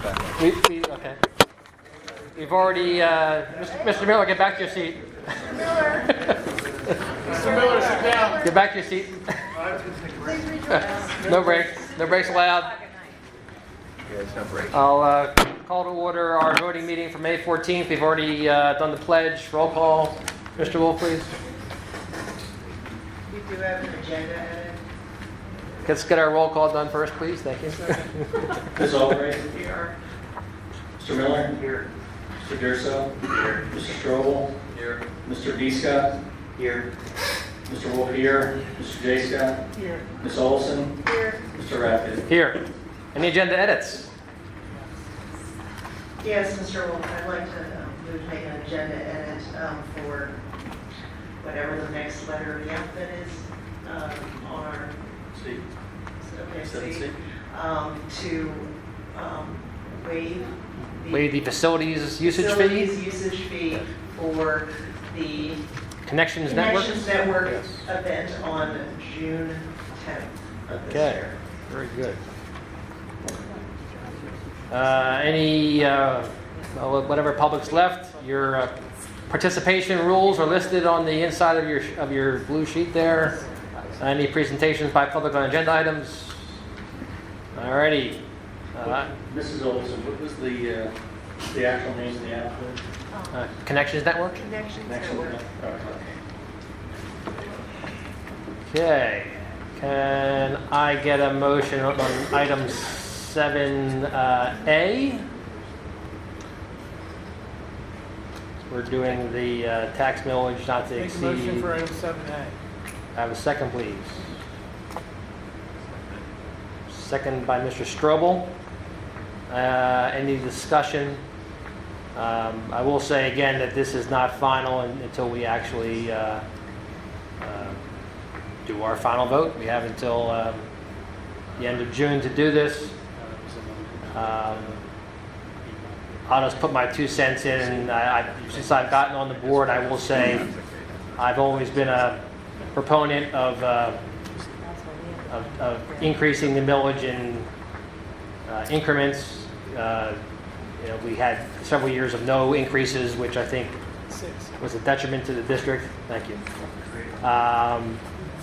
Okay. We've already, Mr. Miller, get back to your seat. Mr. Miller, sit down. Get back to your seat. No breaks. No breaks allowed. I'll call to order our voting meeting for May 14th. We've already done the pledge. Roll call. Mr. Wolf, please. We do have an agenda edit. Let's get our roll call done first, please. Thank you. Ms. Albright? Here. Mr. Miller? Here. Mr. Durso? Here. Mr. Strobel? Here. Mr. Visca? Here. Mr. Wolf here. Mr. J. Scott? Here. Ms. Olson? Here. Mr. Rackett? Here. Any agenda edits? Yes, Mr. Wolf, I'd like to move to make an agenda edit for whatever the next letter of the alphabet is on our, C. okay, Seven C, C. to waive Waive the facilities usage fee? facilities usage fee for the Connections Network? Connections Network Yes. event on June 10th of this Okay. year. Very good. Any, whatever public's left, your participation rules are listed on the inside of your blue sheet there. Any presentations by public on agenda items? Alrighty. Mrs. Olson, what was the actual name of the outfit? Connections Network? Connections Next Network. one. Okay. Can I get a motion on item 7A? We're doing the tax millage not to Make a exceed. motion for item 7A. Have a second, please. Second by Mr. Strobel. Any discussion? I will say again that this is not final until we actually do our final vote. We have until the end of June to do this. I'll just put my 2 cents in. Since I've gotten on the board, I will say I've always been a proponent of increasing the millage in increments. We had several years of no increases, which I think was a detriment to the district. Thank you.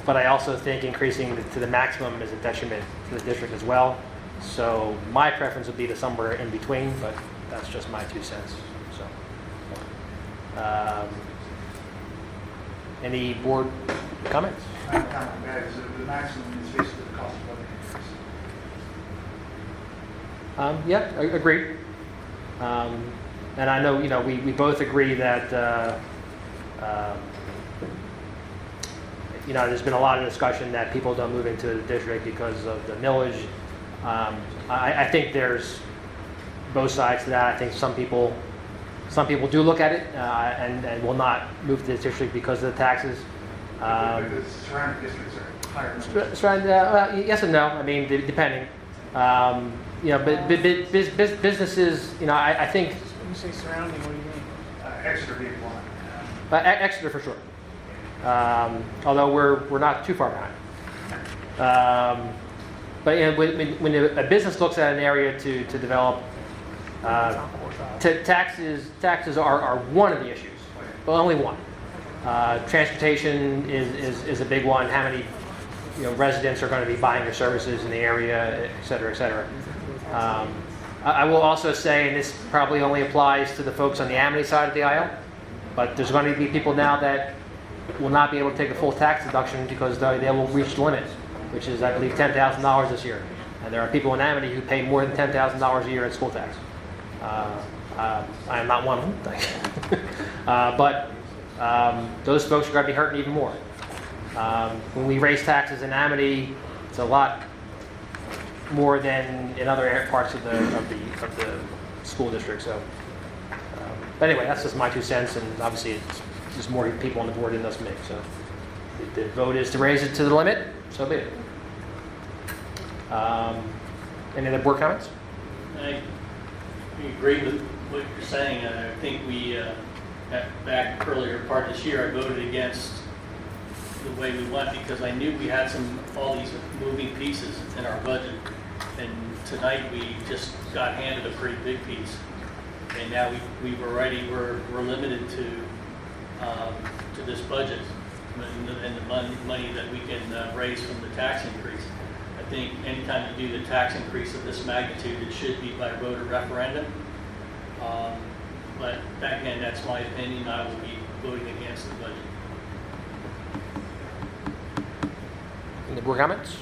But I also think increasing to the maximum is a detriment to the district as well. So my preference would be to somewhere in between, but that's just my 2 cents. So, any board comments? My comment there is that the maximum is basically the cost of living increase. Yeah, agreed. And I know, we both agree that, there's been a lot of discussion that people don't move into the district because of the millage. I think there's both sides to that. I think some people do look at it and will not move to the district because of the taxes. The surrounding districts are higher. Yes and no. I mean, depending. But businesses, I think When you say surrounding, what do you mean? Extra being one. Exeter for sure. Although we're not too far behind. But when a business looks at an area to develop, taxes are one of the issues, but only one. Transportation is a big one. How many residents are going to be buying your services in the area, et cetera, et cetera. I will also say, and this probably only applies to the folks on the Amity side of the aisle, but there's going to be people now that will not be able to take a full tax deduction because they will reach the limit, which is, I believe, $10,000 this year. And there are people in Amity who pay more than $10,000 a year in school tax. I am not one of them, but those folks are going to be hurting even more. When we raise taxes in Amity, it's a lot more than in other parts of the school district. So, but anyway, that's just my 2 cents, and obviously there's more people on the board than us me. So, if the vote is to raise it to the limit, so be it. Any other board comments? I agree with what you're saying. I think back earlier part of this year, I voted against the way we went because I knew we had all these moving pieces in our budget, and tonight we just got handed a pretty big piece. And now we're limited to this budget and the money that we can raise from the tax increase. I think anytime you do the tax increase of this magnitude, it should be by voter referendum. But again, that's my opinion. I will be voting against the budget. Any board comments?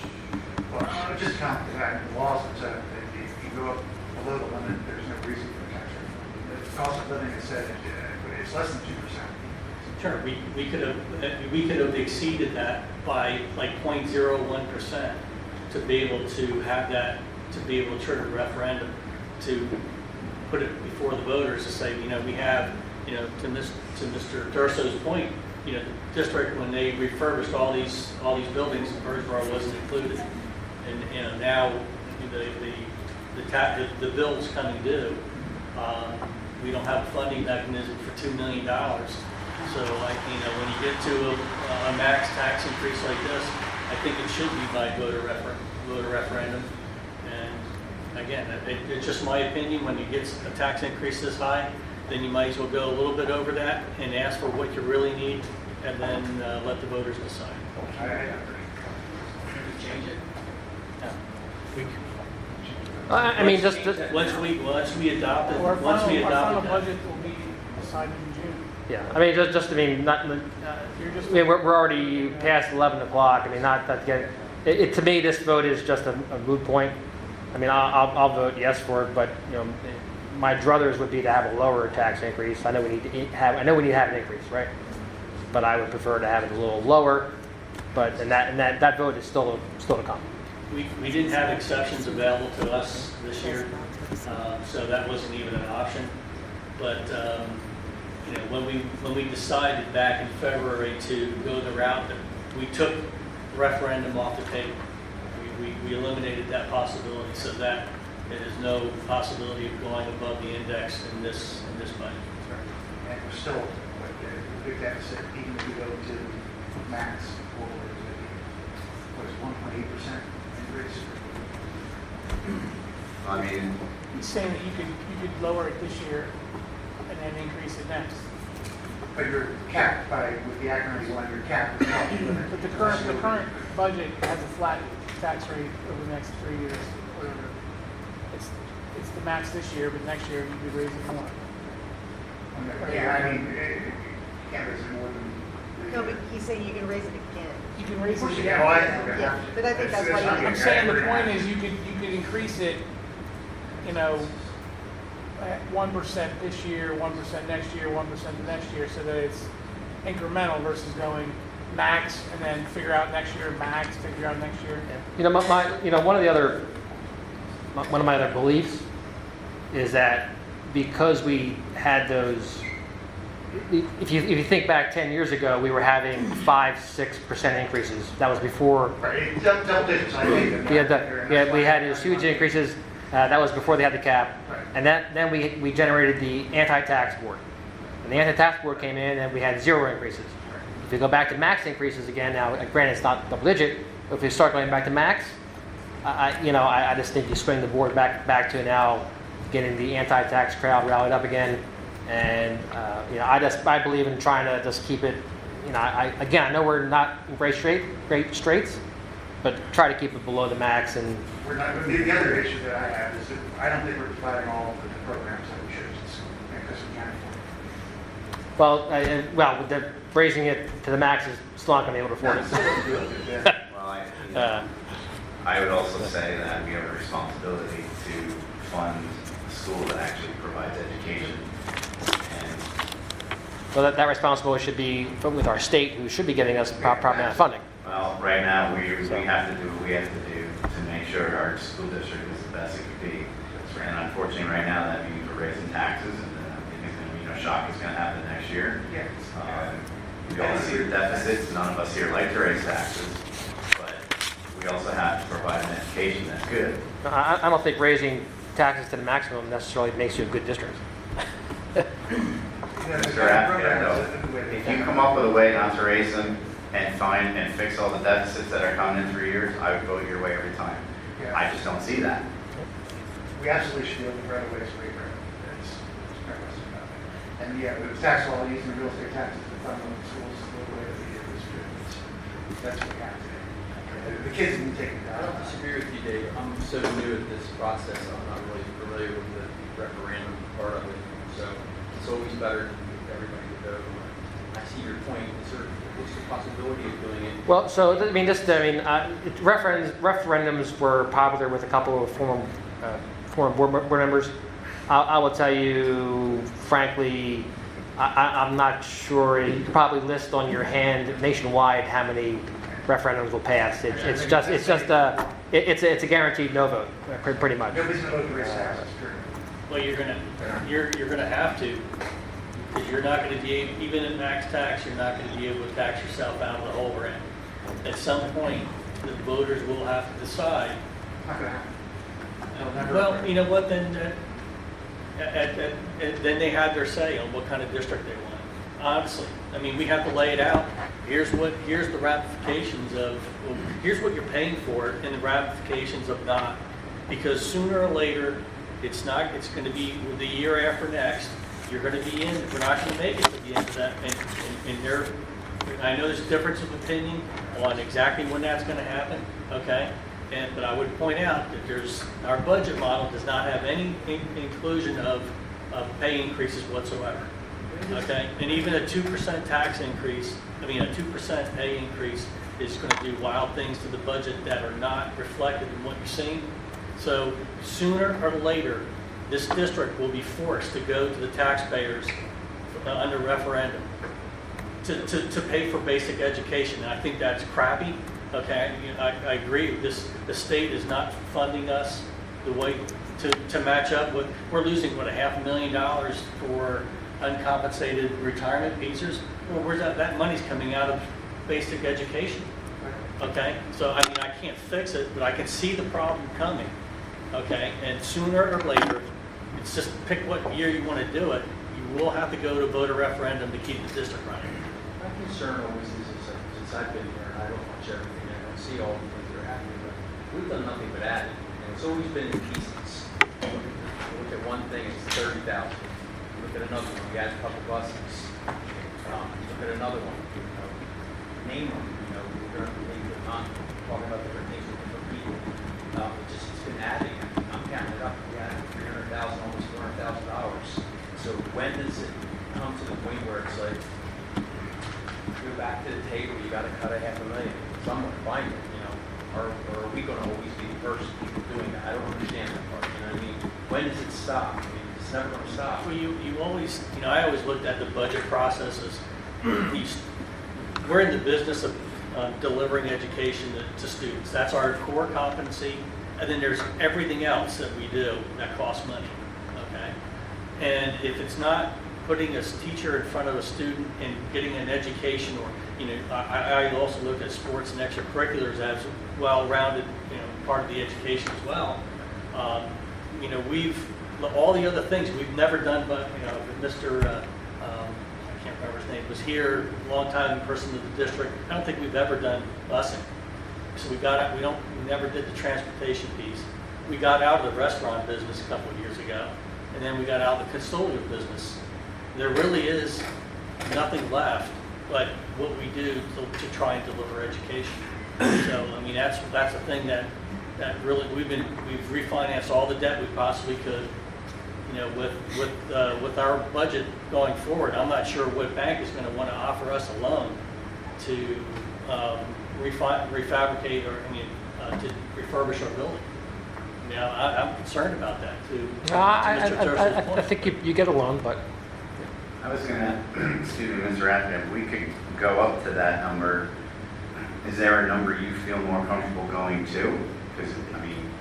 Well, just comment that the laws have said that if you go up below the limit, there's no reason for a tax rate. The cost of living has said it's less than 2%. Sure, we could have exceeded that by like 0.01% to be able to have that, to be able to trigger a referendum, to put it before the voters to say, we have, to Mr. Durso's point, the district, when they refurbished all these buildings, Birdsboro wasn't included. And now the bill's coming due. We don't have a funding mechanism for $2 million. So when you get to a max tax increase like this, I think it should be by voter referendum. And again, it's just my opinion. When you get a tax increase this high, then you might as well go a little bit over that and ask for what you really need, and then let the voters decide. Change it. I mean, just Once we adopt it, Our once we final adopt it, budget will be decided in June. yeah. I mean, just I mean, not. You're just. I mean, we're already past 11 o'clock. I mean, not that get it. To me, this vote is just a moot point. I mean, I'll vote yes for it, but my druthers would be to have a lower tax increase. I know we need to have an increase, right? But I would prefer to have it a little lower. But and that vote is still to come. we didn't have exceptions available to us this year, so that wasn't even an option. But when we decided back in February to go the route that we took referendum off the table, we eliminated that possibility, so that there is no possibility of going above the index in this budget. And we're still, a big deficit, even if we go to max, or what is 1.8% increase? I mean, He's saying that you could lower it this year and then increase it next. But you're capped with the Act 91, you're capped with the cost of living. But the current budget has a flat tax rate over the next 3 years, whatever. It's the max this year, but next year you could raise it more. Yeah, I mean, you can't raise it more than. No, but he's saying you can raise it again. You can raise it Yeah, well, I- Yeah, but I think that's why It's- I'm you. saying the point is you could increase it, 1% this year, 1% next year, 1% the next year, so that it's incremental versus going max and then figure out next year max, figure out next year. One of my other beliefs is that because we had those, if you think back 10 years ago, we were having 5-6% increases. That was before. Right, double digits, I think. We had those huge increases. That was before they had the cap, Right. and then we generated the anti-tax board, and the anti-tax board came in, and we had 0 increases. If you go back to max increases again, now granted it's not double digit, but if you start going back to max, I just think you swing the board back to now getting the anti-tax crowd rallied up again, and I believe in trying to just keep it. I know we're not in great straits, but try to keep it below the max. And We're not, the other issue that I have is that I don't think we're providing all of the programs that we should, because we can't afford with the raising it to the max is still not going to be able to afford it. well, I would also say that we have a responsibility to fund a school that actually provides education. And Well, that responsibility should be with our state, who should be giving us proper amount of funding. well, right now, we have to do what we have to do to make sure our school district is the best it could be. And unfortunately, right now, that means we're raising taxes, and then I think it's going to be, shock is going to happen next year. We all see the deficits. None of us here like to raise taxes, but we also have to provide an education that's good. I don't think raising taxes to the maximum necessarily makes you a good district. Mr. Applicant, though, if you come up with a way not to raise them and fix all the deficits that are coming in 3 years, I would vote your way every time. I just don't see that. we absolutely should be able to right away waiver. It's no question about it. And yeah, with tax law, using real estate taxes to fund the schools is the way that we do this. That's what we have to do. The kids need to take it I don't down. disagree with you, Dave. I'm so new at this process, I'm not really familiar with the referendum part of it. So it's always better to get everybody to vote. I see your point. What's the possibility of doing it? Well, so I mean, referendums were popular with a couple of former board members. I will tell you, frankly, I'm not sure. You could probably list on your hand nationwide how many referendums will pass. It's a guaranteed no vote, pretty much. Nobody's going to vote to raise taxes, period. Well, you're gonna have to, because you're not gonna be, even at max tax, you're not gonna be able to tax yourself out of the hole we're in. At some point, the voters will have to decide. Not going to happen. It'll never Well, occur. you know what, then they have their say on what kind of district they want. Honestly, I mean, we have to lay it out. Here's the ramifications of, here's what you're paying for and the ramifications of not. Because sooner or later, it's going to be the year after next, you're going to be in, we're not going to make it to the end of that. And I know there's a difference of opinion on exactly when that's going to happen, okay? But I would point out that our budget model does not have any inclusion of pay increases whatsoever, okay? And even a 2% tax increase, a 2% pay increase is going to do wild things to the budget that are not reflected in what you're seeing. So sooner or later, this district will be forced to go to the taxpayers under referendum to pay for basic education. And I think that's crappy. Okay, I agree. The state is not funding us the way to match up with. We're losing $500,000 for uncompensated retirement pieces. Well, where's that money's coming out of basic education? Okay, so I mean, I can't fix it, but I can see the problem coming. Okay, and sooner or later, it's just pick what year you want to do it. You will have to go to vote a referendum to keep the district running. My concern always is, since I've been here, and I don't watch everything, I don't see all the things that are happening, but we've done nothing but add it, and it's always been in pieces. You look at one thing, it's 30,000. Look at another one, we add a couple buses. Look at another one, name them, we're going to name them, not talking about different things with different people. It's been adding, I'm counting it up, we added $300,000, almost $400,000. So when does it come to the point where it's like, go back to the table, you gotta cut $500,000, someone find it, or are we gonna always be the first people doing that? I don't understand that part, you know what I mean? When does it stop? I mean, it's never gonna stop. Well, you always, I always looked at the budget processes. We're in the business of delivering education to students. That's our core competency. And then there's everything else that we do that costs money, okay? And if it's not putting a teacher in front of a student and getting an education, or, I also look at sports and extracurriculars as well-rounded, part of the education as well. All the other things we've never done, but, Mr. I can't remember his name, was here, a long time person of the district. I don't think we've ever done busing. So we never did the transportation piece. We got out of the restaurant business a couple of years ago, and then we got out of the custodial business. There really is nothing left but what we do to try and deliver education. So, that's the thing that really, we've refinanced all the debt we possibly could, with our budget going forward. I'm not sure what bank is going to want to offer us a loan to refabricate to refurbish our building. I'm concerned about that too. I think you get a loan, but I was gonna, excuse me, Mr. Rathman, if we could go up to that number, is there a number you feel more comfortable going to? Because, you can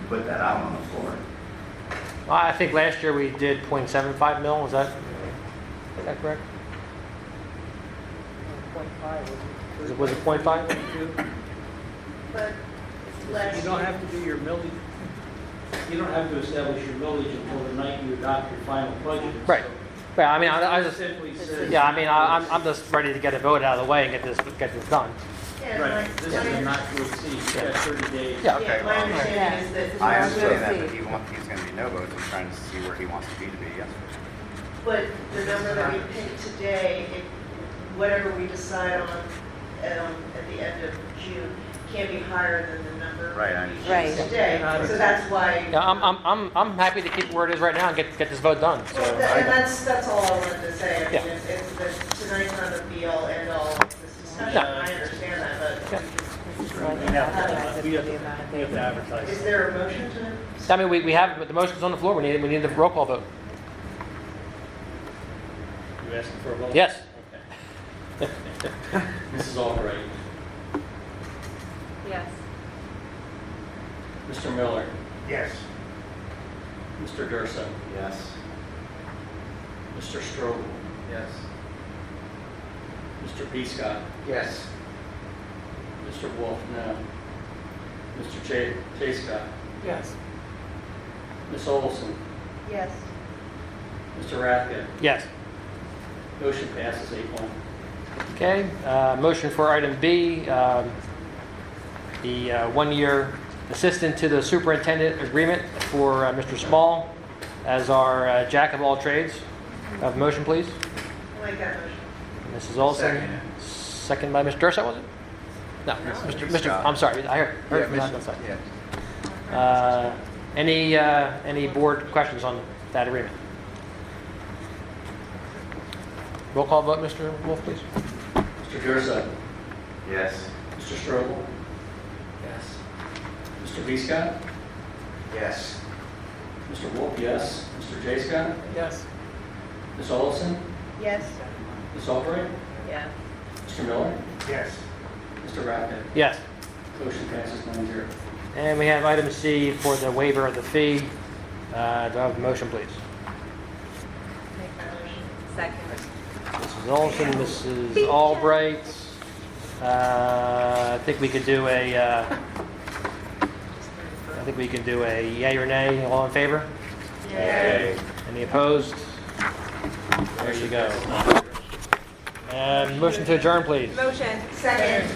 put that out on the floor. I think last year we did 0.75 mil. Is that correct? 0.5. Was it 0.5? But last You don't year, have to do your millage, you don't have to establish your millage until the night you adopt your final budget. Right. Yeah, I just Simply says. I'm just ready to get a vote out of the way and get this done. Yeah, Right, this is a not to exceed, you've got 30 days. Yeah. Yeah, my understanding is that. I understand that, but he's going to be no votes. I'm trying to see where he wants to be yes. But the number that we picked today, whatever we decide on at the end of June, can't be higher than the number Right, I we understand. picked today. So that's why. Yeah, I'm happy to keep it where it is right now and get this vote done. So Well, and that's all I wanted to say. I mean, Yeah. it's tonight's not the be all end all of this discussion. No. I understand that, but We have to advertise. is there a motion to? I mean, we have the motion's on the floor. We need the roll call vote. You asking for a vote? Yes. Okay. Mrs. Albright, Yes. Mr. Miller, Yes. Mr. Durso, Yes. Mr. Strobel, Yes. Mr. Peascott, Yes. Mr. Wolf, no. Mr. Scott, Yes. Ms. Olson, Yes. Mr. Rathke. Yes. Motion passes 8-1. Okay. Motion for item B, the one-year assistant to the superintendent agreement for Mr. Small as our jack of all trades. Have a motion, please. I like that motion. Mrs. Olson. Second. Second by Mr. Durso, was it? No, Mr. I'm sorry, I heard from that side. Any board questions on that agreement? Roll call vote, Mr. Wolf, please. Mr. Durso, Yes. Mr. Strobel, Yes. Mr. Peascott, Yes. Mr. Wolf, yes. Mr. Scott, Yes. Ms. Olson, Yes. Ms. Albright, Yes. Mr. Miller, Yes. Mr. Rathke. Yes. Motion passes 9-0. And we have item C for the waiver of the fee. Do I have a motion, please? Make that motion. Second. Mrs. Olson, Mrs. Albright. I think we could do a yay or nay. All in favor? Yay. Any opposed? There you go. And motion to adjourn, please. Motion. Second.